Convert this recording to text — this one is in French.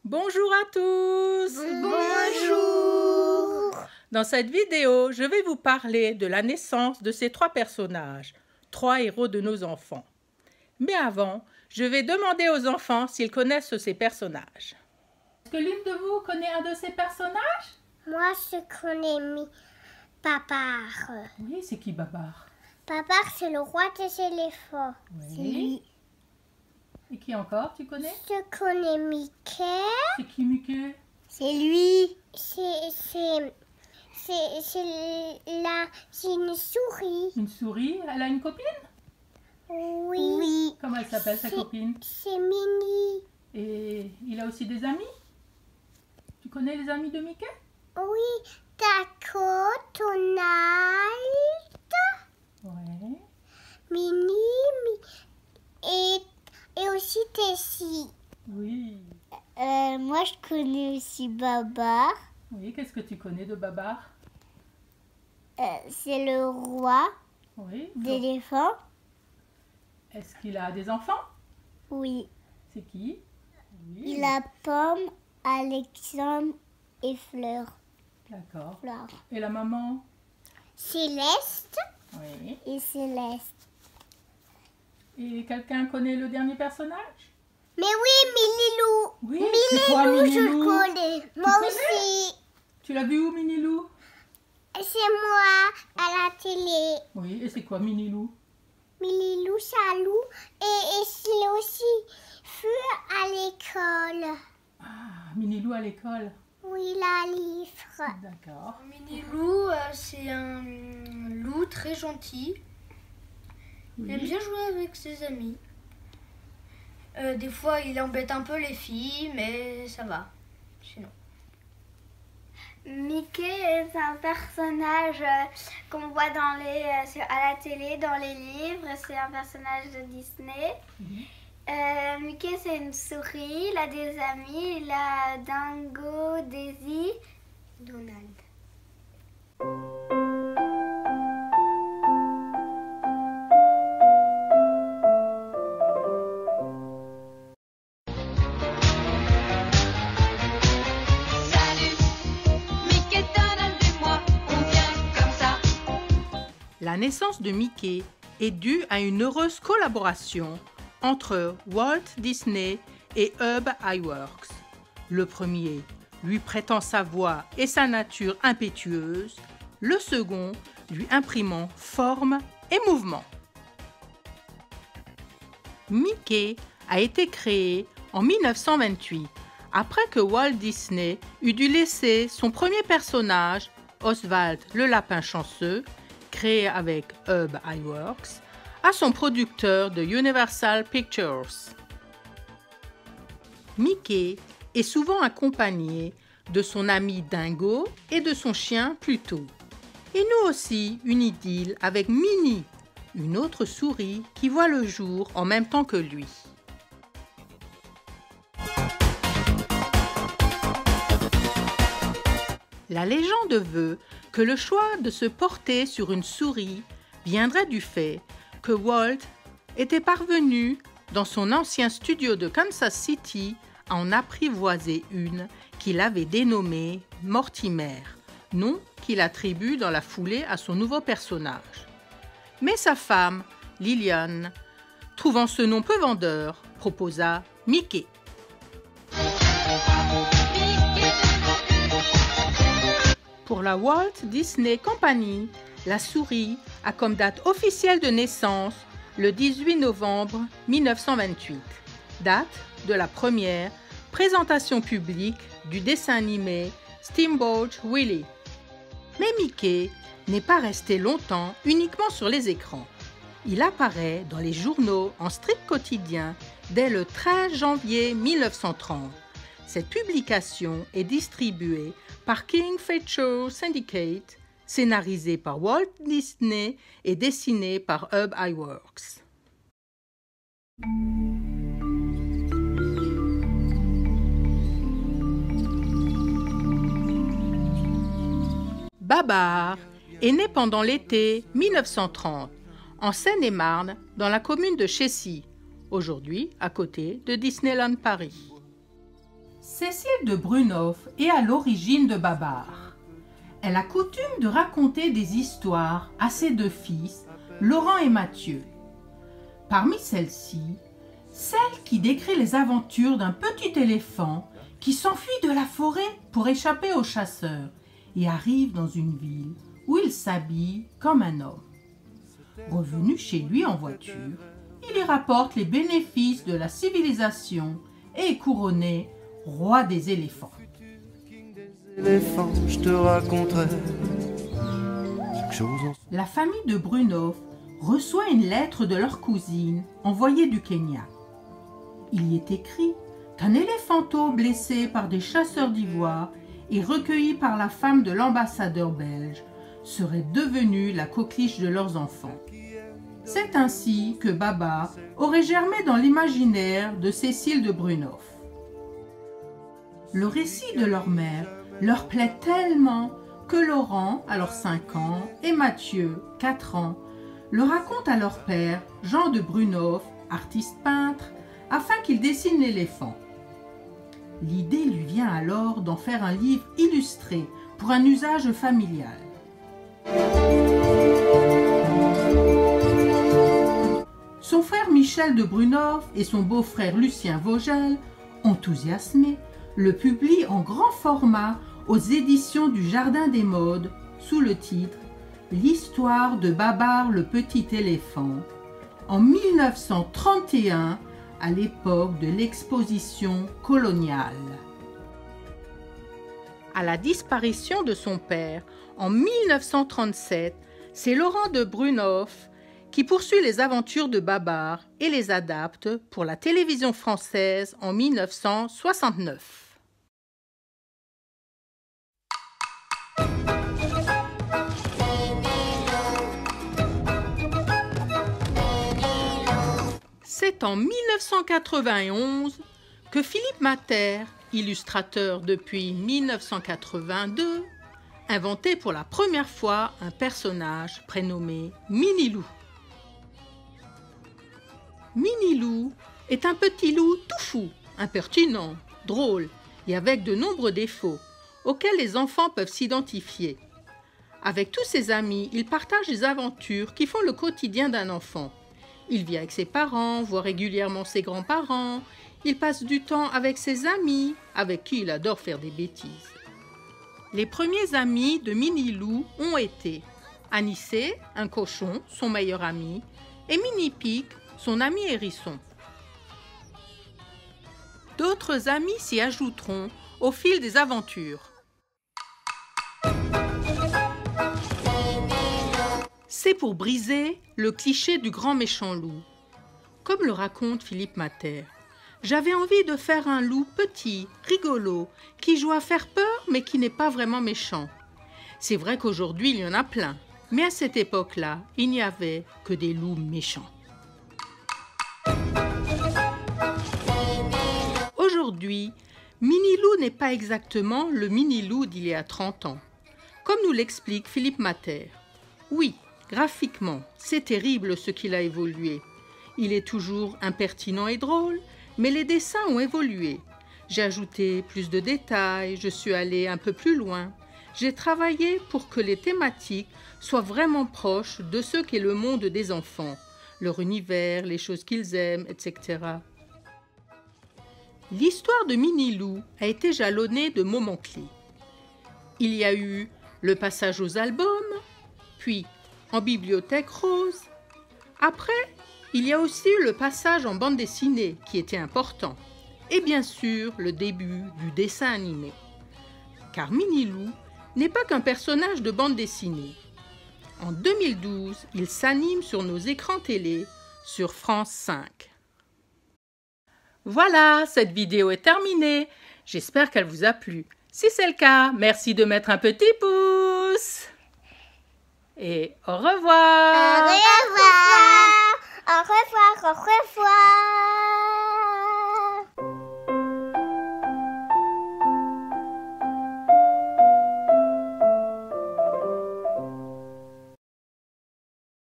Bonjour à tous! Bonjour! Dans cette vidéo, je vais vous parler de la naissance de ces trois personnages, trois héros de nos enfants. Mais avant, je vais demander aux enfants s'ils connaissent ces personnages. Est-ce que l'une de vous connaît un de ces personnages? Moi, je connais Babar. Oui, c'est qui Babar? Babar, c'est le roi des éléphants. Oui. C'est lui. Et qui encore, tu connais? Je connais Mickey. C'est qui Mickey? C'est lui. C'est une souris. Une souris? Elle a une copine? Oui. Comment elle s'appelle sa copine? C'est Minnie. Et il a aussi des amis? Tu connais les amis de Mickey? Oui. Taco, Donald, Ouais. Minnie et aussi Tessie. Oui. Moi, je connais aussi Babar. Oui, qu'est-ce que tu connais de Babar? C'est le roi Oui. d'éléphants. Est-ce qu'il a des enfants? Oui. C'est qui? Oui. Il a Pomme, Alexandre et Fleur. D'accord. Fleur. Et la maman? Céleste Oui. et Céleste. Et quelqu'un connaît le dernier personnage? Mais oui, Minilou. Oui, c'est quoi Minilou, je Minilou? le connais. Moi connais? aussi. Tu l'as vu où, Minilou? C'est moi à la télé. Oui, et c'est quoi Minilou? Minilou, Salou et c'est aussi Feu à l'école. Ah, Minilou à l'école. Oui, la livre. D'accord. Minilou, c'est un loup très gentil. Il aime Oui. bien jouer avec ses amis. Des fois, il embête un peu les filles, mais ça va. Sinon. Mickey est un personnage qu'on voit à la télé, dans les livres. C'est un personnage de Disney. Mickey, c'est une souris. Il a des amis. Il a Dingo, Daisy, Donald. La naissance de Mickey est due à une heureuse collaboration entre Walt Disney et Ub Iwerks. Le premier lui prêtant sa voix et sa nature impétueuse, le second lui imprimant forme et mouvement. Mickey a été créé en 1928, après que Walt Disney eut dû laisser son premier personnage, Oswald le lapin chanceux, créé avec Ub Iwerks, à son producteur de Universal Pictures. Mickey est souvent accompagné de son ami Dingo et de son chien Pluto. Et nous aussi une idylle avec Minnie, une autre souris qui voit le jour en même temps que lui. La légende veut que le choix de se porter sur une souris viendrait du fait que Walt était parvenu, dans son ancien studio de Kansas City, à en apprivoiser une qu'il avait dénommée Mortimer, nom qu'il attribue dans la foulée à son nouveau personnage. Mais sa femme, Lillian, trouvant ce nom peu vendeur, proposa Mickey. Pour la Walt Disney Company, la souris a comme date officielle de naissance le 18 novembre 1928, date de la première présentation publique du dessin animé Steamboat Willie. Mais Mickey n'est pas resté longtemps uniquement sur les écrans. Il apparaît dans les journaux en strip quotidien dès le 13 janvier 1930. Cette publication est distribuée par King Feature Syndicate, scénarisée par Walt Disney et dessinée par Ub Iwerks. Babar est né pendant l'été 1930 en Seine-et-Marne, dans la commune de Chessy, aujourd'hui à côté de Disneyland Paris. Cécile de Brunhoff est à l'origine de Babar. Elle a coutume de raconter des histoires à ses deux fils, Laurent et Mathieu. Parmi celles-ci, celle qui décrit les aventures d'un petit éléphant qui s'enfuit de la forêt pour échapper aux chasseurs et arrive dans une ville où il s'habille comme un homme. Revenu chez lui en voiture, il y rapporte les bénéfices de la civilisation et est couronné roi des éléphants. Je te raconterai quelque chose. La famille de Brunhoff reçoit une lettre de leur cousine envoyée du Kenya. Il y est écrit qu'un éléphanteau blessé par des chasseurs d'ivoire et recueilli par la femme de l'ambassadeur belge serait devenu la coqueluche de leurs enfants. C'est ainsi que Babar aurait germé dans l'imaginaire de Cécile de Brunhoff. Le récit de leur mère leur plaît tellement que Laurent, alors 5 ans, et Mathieu, 4 ans, le racontent à leur père, Jean de Brunhoff, artiste peintre, afin qu'il dessine l'éléphant. L'idée lui vient alors d'en faire un livre illustré pour un usage familial. Son frère Michel de Brunhoff et son beau-frère Lucien Vogel, enthousiasmés, le publient en grand format aux éditions du Jardin des Modes sous le titre « L'histoire de Babar le petit éléphant » en 1931 à l'époque de l'exposition coloniale. À la disparition de son père en 1937, c'est Laurent de Brunhoff qui poursuit les aventures de Babar et les adapte pour la télévision française en 1969. C'est en 1991 que Philippe Mater, illustrateur depuis 1982, inventait pour la première fois un personnage prénommé Minilou. Minilou est un petit loup tout fou, impertinent, drôle et avec de nombreux défauts auxquels les enfants peuvent s'identifier. Avec tous ses amis, il partage des aventures qui font le quotidien d'un enfant. Il vit avec ses parents, voit régulièrement ses grands-parents. Il passe du temps avec ses amis, avec qui il adore faire des bêtises. Les premiers amis de Minilou ont été Anicet, un cochon, son meilleur ami, et Mini-Pic, son ami hérisson. D'autres amis s'y ajouteront au fil des aventures. C'est pour briser le cliché du grand méchant loup. Comme le raconte Philippe Mater, j'avais envie de faire un loup petit, rigolo, qui joue à faire peur mais qui n'est pas vraiment méchant. C'est vrai qu'aujourd'hui il y en a plein, mais à cette époque-là, il n'y avait que des loups méchants. Aujourd'hui, Minilou n'est pas exactement le Minilou d'il y a 30 ans, comme nous l'explique Philippe Mater. Oui, graphiquement, c'est terrible ce qu'il a évolué. Il est toujours impertinent et drôle, mais les dessins ont évolué. J'ai ajouté plus de détails, je suis allée un peu plus loin. J'ai travaillé pour que les thématiques soient vraiment proches de ce qu'est le monde des enfants, leur univers, les choses qu'ils aiment, etc. L'histoire de Minilou a été jalonnée de moments clés. Il y a eu le passage aux albums, puis en bibliothèque rose. Après, il y a aussi eu le passage en bande dessinée qui était important. Et bien sûr, le début du dessin animé. Car Minilou n'est pas qu'un personnage de bande dessinée. En 2012, il s'anime sur nos écrans télé sur France 5. Voilà, cette vidéo est terminée. J'espère qu'elle vous a plu. Si c'est le cas, merci de mettre un petit pouce. Et au revoir. Au revoir. Au revoir. Au revoir.